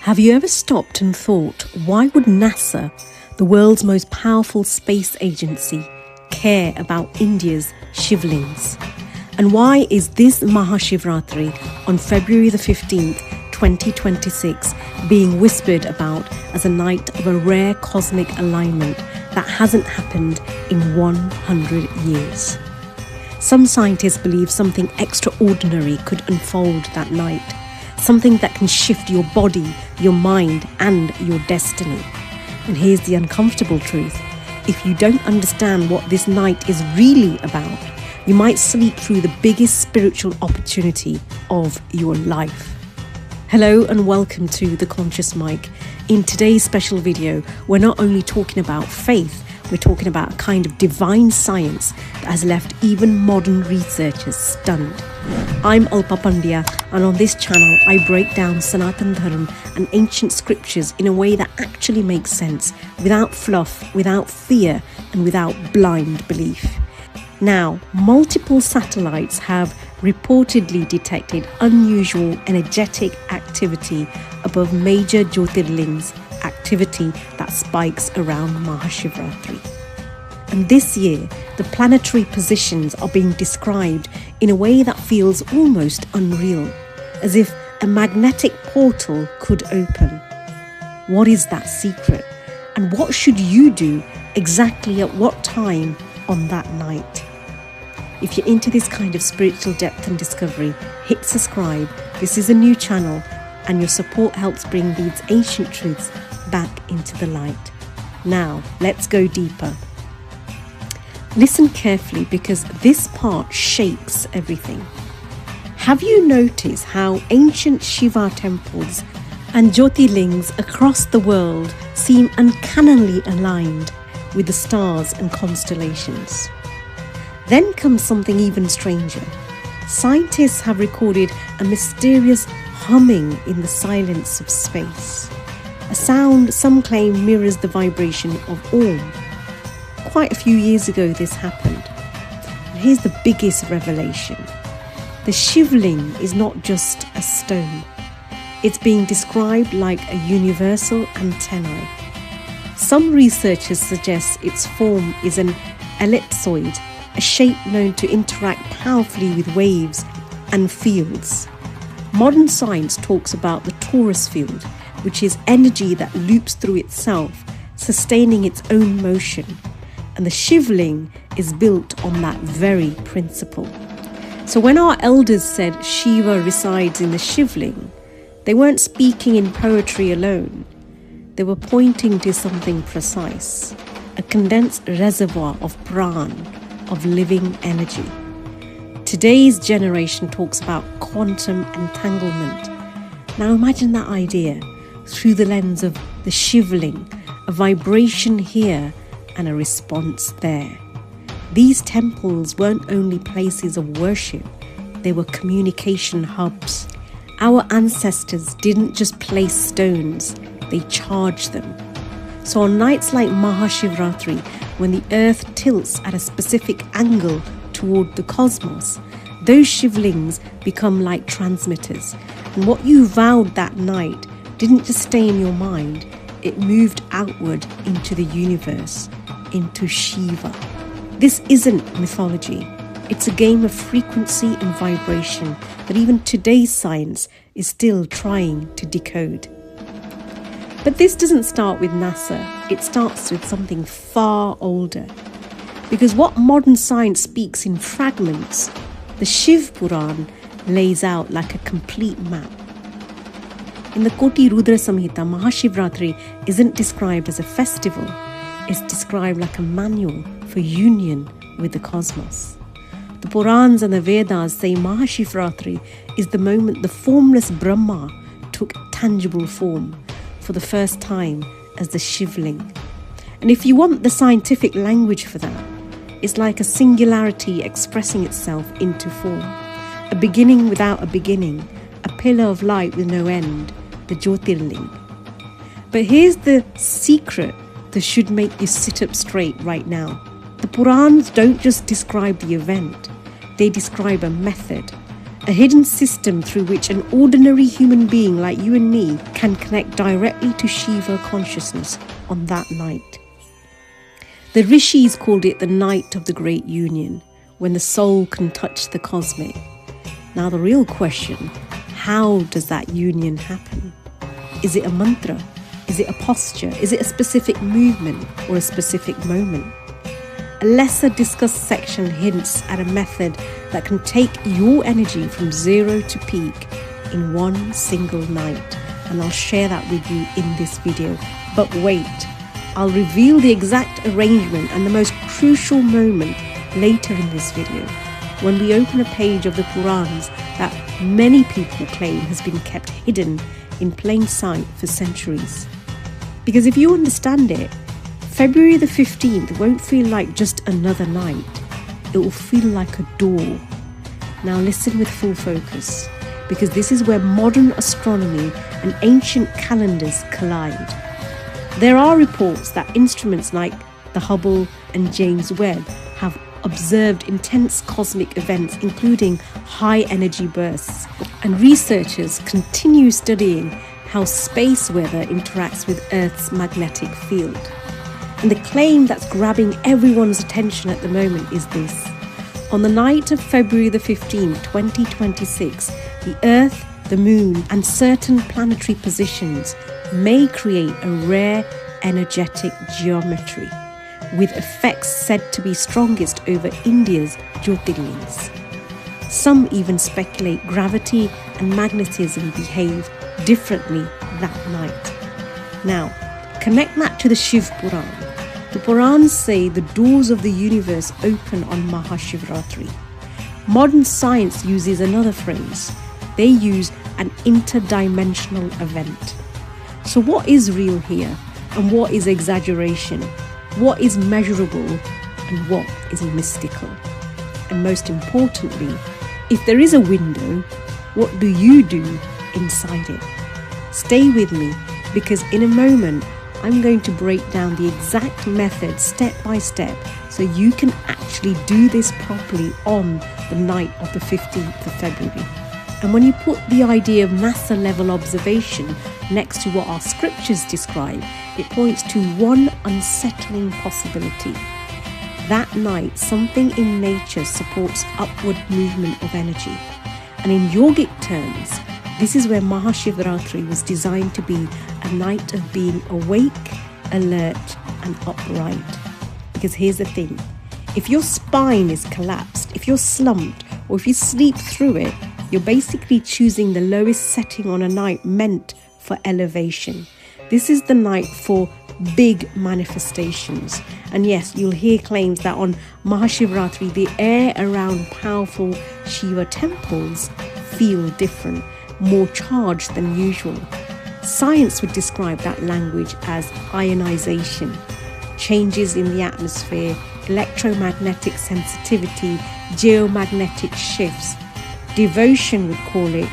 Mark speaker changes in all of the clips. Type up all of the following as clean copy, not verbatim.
Speaker 1: Have you ever stopped and thought, why would NASA, the world's most powerful space agency, care about India's Shivlings? And why is this Mahashivratri on February the 15th, 2026 being whispered about as a night of a rare cosmic alignment that hasn't happened in 100 years? Some scientists believe something extraordinary could unfold that night, something that can shift your body, your mind, and your destiny. And here's the uncomfortable truth. If you don't understand what this night is really about, you might sleep through the biggest spiritual opportunity of your life. Hello and welcome to The Conscious Mic. In today's special video, we're not only talking about faith, we're talking about a kind of divine science that has left even modern researchers stunned. I'm Alpa Pandya, and on this channel I break down Sanatan Dharma and ancient scriptures in a way that actually makes sense, without fluff, without fear, and without blind belief. Now, multiple satellites have reportedly detected unusual energetic activity above major Jyotirlings, activity that spikes around Mahashivratri. And this year, the planetary positions are being described in a way that feels almost unreal, as if a magnetic portal could open. What is that secret? And what should you do exactly at what time on that night? If you're into this kind of spiritual depth and discovery, hit subscribe. This is a new channel, and your support helps bring these ancient truths back into the light. Now, let's go deeper. Listen carefully, because this part shapes everything. Have you noticed how ancient Shiva temples and Jyotirlings across the world seem uncannily aligned with the stars and constellations? Then comes something even stranger. Scientists have recorded a mysterious humming in the silence of space, a sound some claim mirrors the vibration of Om. Quite a few years ago this happened. And here's the biggest revelation. The Shivling is not just a stone. It's being described like a universal antennae. Some researchers suggest its form is an ellipsoid, a shape known to interact powerfully with waves and fields. Modern science talks about the torus field, which is energy that loops through itself, sustaining its own motion. And the Shivling is built on that very principle. So when our elders said Shiva resides in the Shivling, they weren't speaking in poetry alone. They were pointing to something precise, a condensed reservoir of pran, of living energy. Today's generation talks about quantum entanglement. Now imagine that idea through the lens of the Shivling, a vibration here and a response there. These temples weren't only places of worship, they were communication hubs. Our ancestors didn't just place stones, they charged them. So on nights like Mahashivratri, when the earth tilts at a specific angle toward the cosmos, those Shivlings become like transmitters. And what you vowed that night didn't just stay in your mind, it moved outward into the universe, into Shiva. This isn't mythology. It's a game of frequency and vibration that even today's science is still trying to decode. But this doesn't start with NASA. It starts with something far older. Because what modern science speaks in fragments, the Shiv Puran lays out like a complete map. In the Koti Rudra Samhita, Mahashivratri isn't described as a festival. It's described like a manual for union with the cosmos. The Purans and the Vedas say Mahashivratri is the moment the formless Brahma took tangible form for the first time as the Shivling. And if you want the scientific language for that, it's like a singularity expressing itself into form. A beginning without a beginning, a pillar of light with no end, the Jyotirling. But here's the secret that should make you sit up straight right now. The Purans don't just describe the event, they describe a method, a hidden system through which an ordinary human being like you and me can connect directly to Shiva consciousness on that night. The rishis called it the night of the great union, when the soul can touch the cosmic. Now the real question, how does that union happen? Is it a mantra? Is it a posture? Is it a specific movement or a specific moment? A lesser discussed section hints at a method that can take your energy from zero to peak in one single night, and I'll share that with you in this video. But wait, I'll reveal the exact arrangement and the most crucial moment later in this video, when we open a page of the Purans that many people claim has been kept hidden in plain sight for centuries. Because if you understand it, February the 15th won't feel like just another night. It will feel like a door. Now listen with full focus, because this is where modern astronomy and ancient calendars collide. There are reports that instruments like the Hubble and James Webb have observed intense cosmic events, including high energy bursts, and researchers continue studying how space weather interacts with Earth's magnetic field. And the claim that's grabbing everyone's attention at the moment is this. On the night of February the 15th, 2026, the Earth, the Moon, and certain planetary positions may create a rare energetic geometry, with effects said to be strongest over India's Jyotirlings. Some even speculate gravity and magnetism behave differently that night. Now, connect that to the Shiv Puran. The Purans say the doors of the universe open on Mahashivratri. Modern science uses another phrase. They use an interdimensional event. So what is real here, and what is exaggeration? What is measurable and what is mystical? And most importantly, if there is a window, what do you do inside it? Stay with me, because in a moment I'm going to break down the exact method step by step so you can actually do this properly on the night of the 15th of February. And when you put the idea of NASA level observation next to what our scriptures describe, it points to one unsettling possibility. That night, something in nature supports upward movement of energy. And in yogic terms, this is where Mahashivratri was designed to be a night of being awake, alert, and upright. Because here's the thing, if your spine is collapsed, if you're slumped, or if you sleep through it, you're basically choosing the lowest setting on a night meant for elevation. This is the night for big manifestations. And yes, you'll hear claims that on Mahashivratri, the air around powerful Shiva temples feel different, more charged than usual. Science would describe that language as ionization, changes in the atmosphere, electromagnetic sensitivity, geomagnetic shifts. Devotion would call it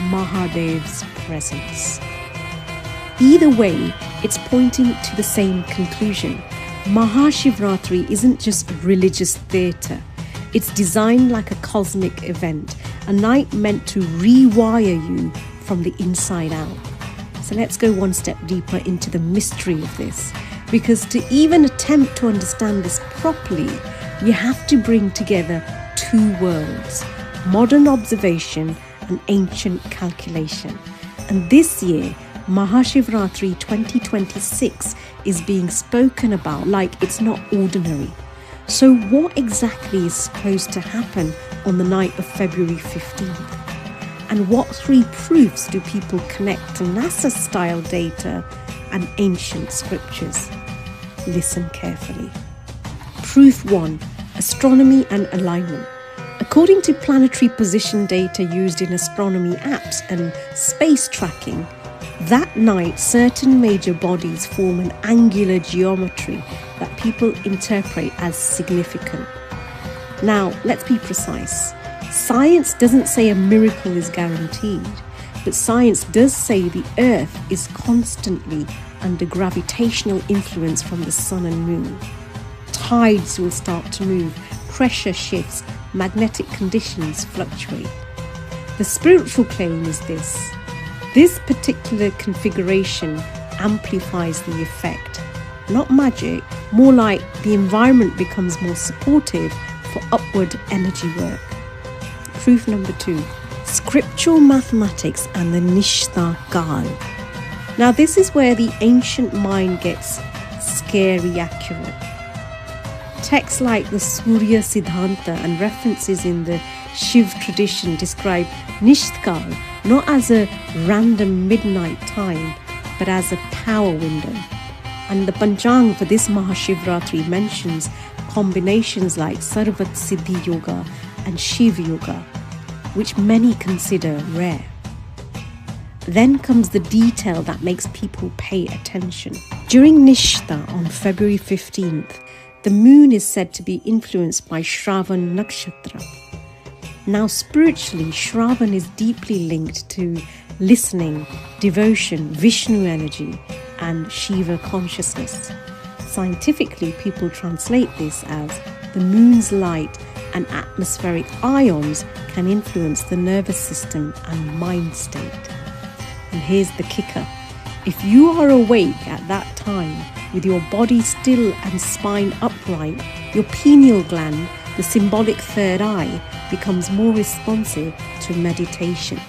Speaker 1: Mahadev's presence. Either way, it's pointing to the same conclusion. Mahashivratri isn't just religious theatre. It's designed like a cosmic event, a night meant to rewire you from the inside out. So let's go one step deeper into the mystery of this, because to even attempt to understand this properly, you have to bring together two worlds, modern observation and ancient calculation. And this year, Mahashivratri 2026 is being spoken about like it's not ordinary. So what exactly is supposed to happen on the night of February 15th? And what three proofs do people connect to NASA-style data and ancient scriptures? Listen carefully. Proof 1. Astronomy and alignment. According to planetary position data used in astronomy apps and space tracking, that night certain major bodies form an angular geometry that people interpret as significant. Now, let's be precise. Science doesn't say a miracle is guaranteed, but science does say the Earth is constantly under gravitational influence from the sun and moon. Tides will start to move, pressure shifts, magnetic conditions fluctuate. The spiritual claim is this: this particular configuration amplifies the effect. Not magic, more like the environment becomes more supportive for upward energy work. Proof number 2. Scriptural mathematics and the Nishita Kaal. Now this is where the ancient mind gets scary accurate. Texts like the Surya Siddhanta and references in the Shiv tradition describe Nishita Kaal not as a random midnight time, but as a power window. And the Panchang for this Mahashivratri mentions combinations like Sarvat Siddhi Yoga and Shiv Yoga, which many consider rare. Then comes the detail that makes people pay attention. During Nishita on February 15th, the moon is said to be influenced by Shravan Nakshatra. Now spiritually, Shravan is deeply linked to listening, devotion, Vishnu energy, and Shiva consciousness. Scientifically, people translate this as the moon's light and atmospheric ions can influence the nervous system and mind state. And here's the kicker: if you are awake at that time with your body still and spine upright, your pineal gland, the symbolic third eye, becomes more responsive to meditation.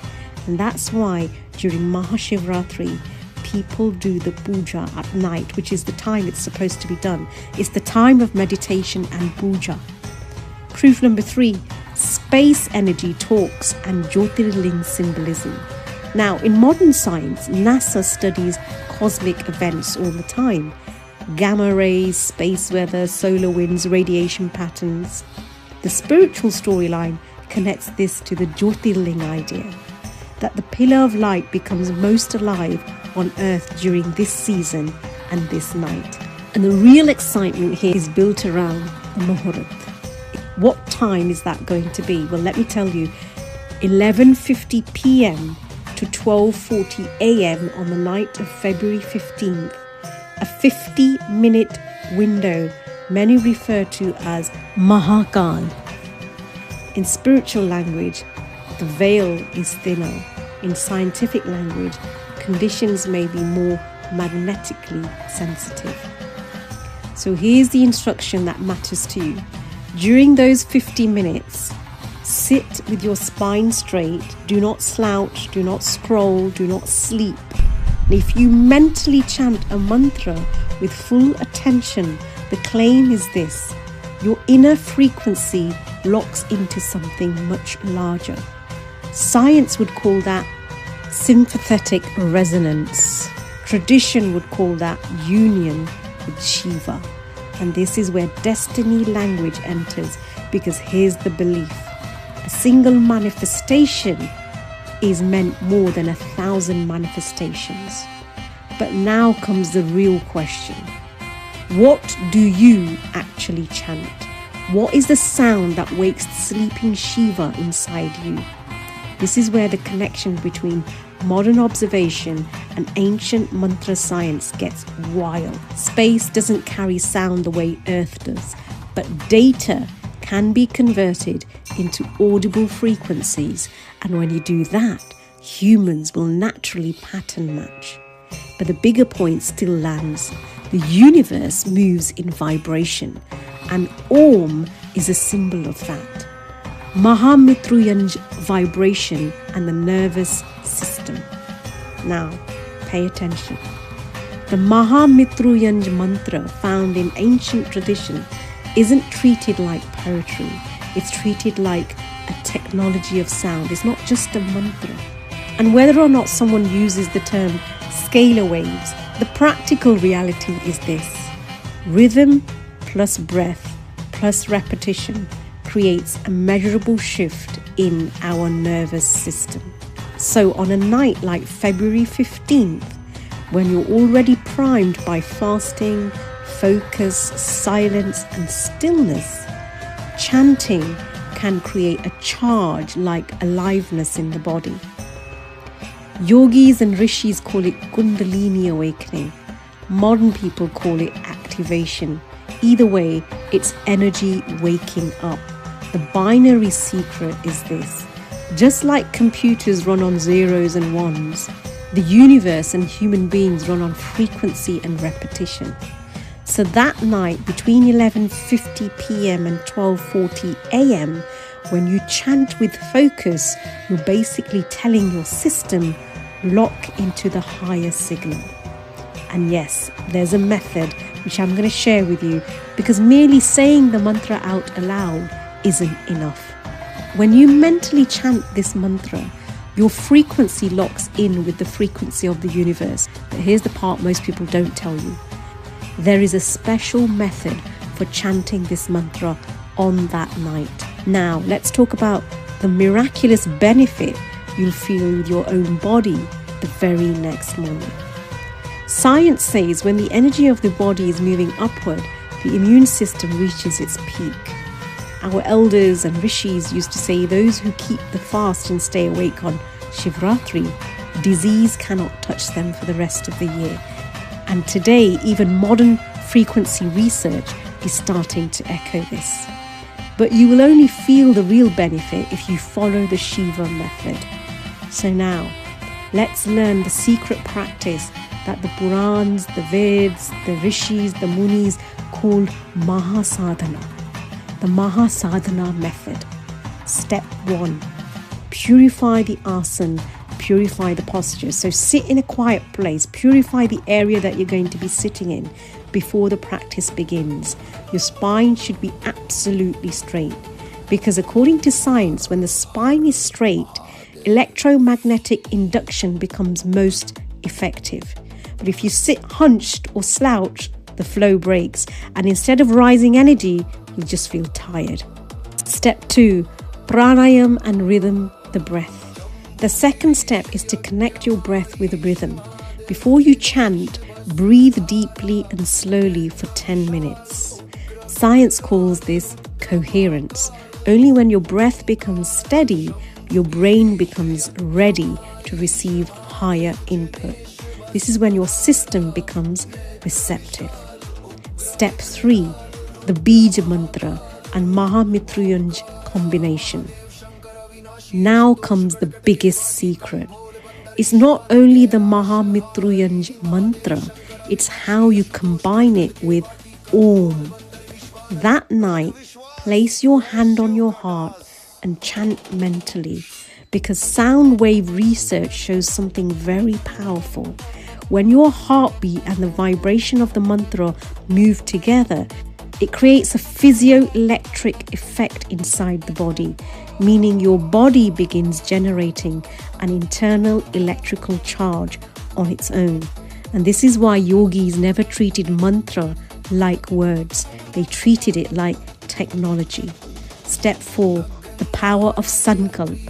Speaker 1: And that's why during Mahashivratri, people do the puja at night, which is the time it's supposed to be done. It's the time of meditation and puja. Proof number 3, space energy talks and Jyotirling symbolism. Now, in modern science, NASA studies cosmic events all the time. Gamma rays, space weather, solar winds, radiation patterns. The spiritual storyline connects this to the Jyotirling idea, that the pillar of light becomes most alive on Earth during this season and this night. And the real excitement here is built around the Muhurat. What time is that going to be? Well, let me tell you, 11:50 p.m. to 12:40 a.m. on the night of February 15th, a 50-minute window many refer to as Mahakal. In spiritual language, the veil is thinner. In scientific language, conditions may be more magnetically sensitive. So here's the instruction that matters to you. During those 50 minutes, sit with your spine straight, do not slouch, do not scroll, do not sleep. And if you mentally chant a mantra with full attention, the claim is this: your inner frequency locks into something much larger. Science would call that sympathetic resonance. Tradition would call that union with Shiva. And this is where destiny language enters, because here's the belief: a single manifestation is meant more than 1,000 manifestations. But now comes the real question. What do you actually chant? What is the sound that wakes sleeping Shiva inside you? This is where the connection between modern observation and ancient mantra science gets wild. Space doesn't carry sound the way Earth does, but data can be converted into audible frequencies, and when you do that, humans will naturally pattern match. But the bigger point still lands. The universe moves in vibration, and Om is a symbol of that. Mahamitruyanj vibration and the nervous system. Now, pay attention. The Mahamitruyanj mantra found in ancient tradition isn't treated like poetry. It's treated like a technology of sound. It's not just a mantra. And whether or not someone uses the term scalar waves, the practical reality is this: rhythm plus breath plus repetition creates a measurable shift in our nervous system. So on a night like February 15th, when you're already primed by fasting, focus, silence and stillness, chanting can create a charge like aliveness in the body. Yogis and rishis call it Kundalini awakening. Modern people call it activation. Either way, it's energy waking up. The binary secret is this: Just like computers run on zeros and ones, the universe and human beings run on frequency and repetition. So that night between 11:50 p.m. and 12:40 a.m., when you chant with focus, you're basically telling your system, lock into the higher signal. And yes, there's a method which I'm going to share with you, because merely saying the mantra out aloud isn't enough. When you mentally chant this mantra, your frequency locks in with the frequency of the universe. But here's the part most people don't tell you. There is a special method for chanting this mantra on that night. Now, let's talk about the miraculous benefit you'll feel with your own body the very next morning. Science says when the energy of the body is moving upward, the immune system reaches its peak. Our elders and rishis used to say those who keep the fast and stay awake on Shivratri, disease cannot touch them for the rest of the year. And today, even modern frequency research is starting to echo this. But you will only feel the real benefit if you follow the Shiva method. So now, let's learn the secret practice that the Purans, the Veds, the Rishis, the Munis call Mahasadhana. The Mahasadhana method. Step 1. Purify the asana, purify the posture. So sit in a quiet place, purify the area that you're going to be sitting in before the practice begins. Your spine should be absolutely straight, because according to science, when the spine is straight, electromagnetic induction becomes most effective. But if you sit hunched or slouched, the flow breaks, and instead of rising energy, you just feel tired. Step 2, pranayam and rhythm, the breath. The second step is to connect your breath with rhythm. Before you chant, breathe deeply and slowly for 10 minutes. Science calls this coherence. Only when your breath becomes steady, your brain becomes ready to receive higher input. This is when your system becomes receptive. Step 3, the Bija mantra and Mahamrityunjay combination. Now comes the biggest secret. It's not only the Mahamrityunjay mantra, it's how you combine it with Om. That night, place your hand on your heart and chant mentally, because sound wave research shows something very powerful. When your heartbeat and the vibration of the mantra move together, it creates a physioelectric effect inside the body, meaning your body begins generating an internal electrical charge on its own. And this is why yogis never treated mantra like words. They treated it like technology. Step 4, the power of sankalp,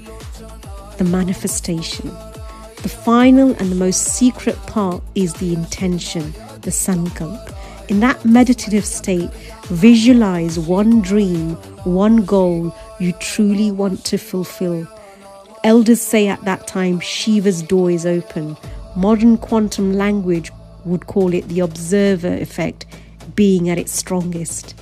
Speaker 1: the manifestation. The final and the most secret part is the intention, the sankalp. In that meditative state, visualize one dream, one goal you truly want to fulfill. Elders say at that time, Shiva's door is open. Modern quantum language would call it the observer effect being at its strongest.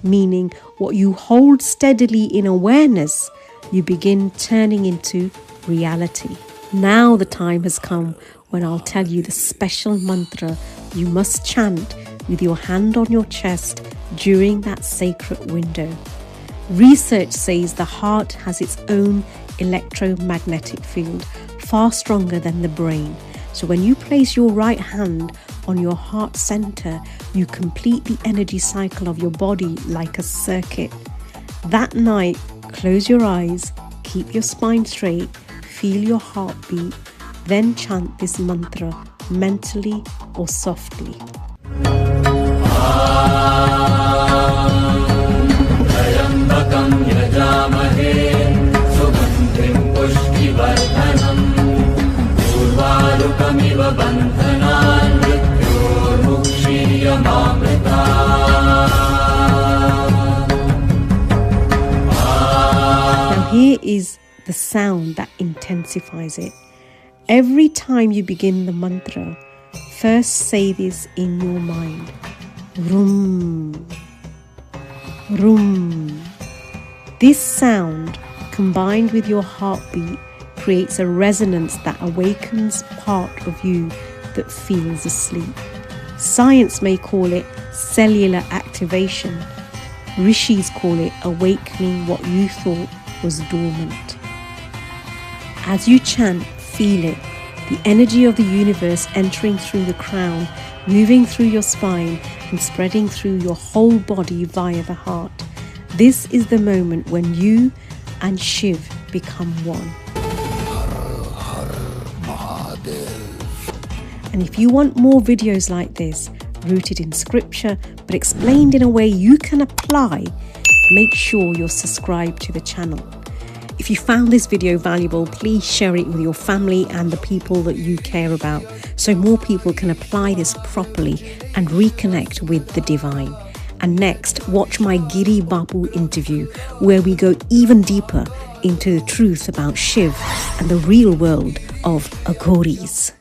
Speaker 1: Meaning, what you hold steadily in awareness, you begin turning into reality. Now the time has come when I'll tell you the special mantra you must chant with your hand on your chest during that sacred window. Research says the heart has its own electromagnetic field, far stronger than the brain. So when you place your right hand on your heart center, you complete the energy cycle of your body like a circuit. That night, close your eyes, keep your spine straight, feel your heartbeat, then chant this mantra mentally or softly. Now here is the sound that intensifies it. Every time you begin the mantra, first say this in your mind. Rum, rum. This sound combined with your heartbeat, creates a resonance that awakens part of you that feels asleep. Science may call it cellular activation. Rishis call it awakening what you thought was dormant. As you chant, feel it, the energy of the universe entering through the crown, moving through your spine and spreading through your whole body via the heart. This is the moment when you and Shiv become one. Mahadev. And if you want more videos like this, rooted in scripture but explained in a way you can apply, make sure you're subscribed to the channel. If you found this video valuable, please share it with your family and the people that you care about, so more people can apply this properly and reconnect with the divine. And next, watch my Giri Babu interview, where we go even deeper into the truth about Shiv and the real world of Aghoris.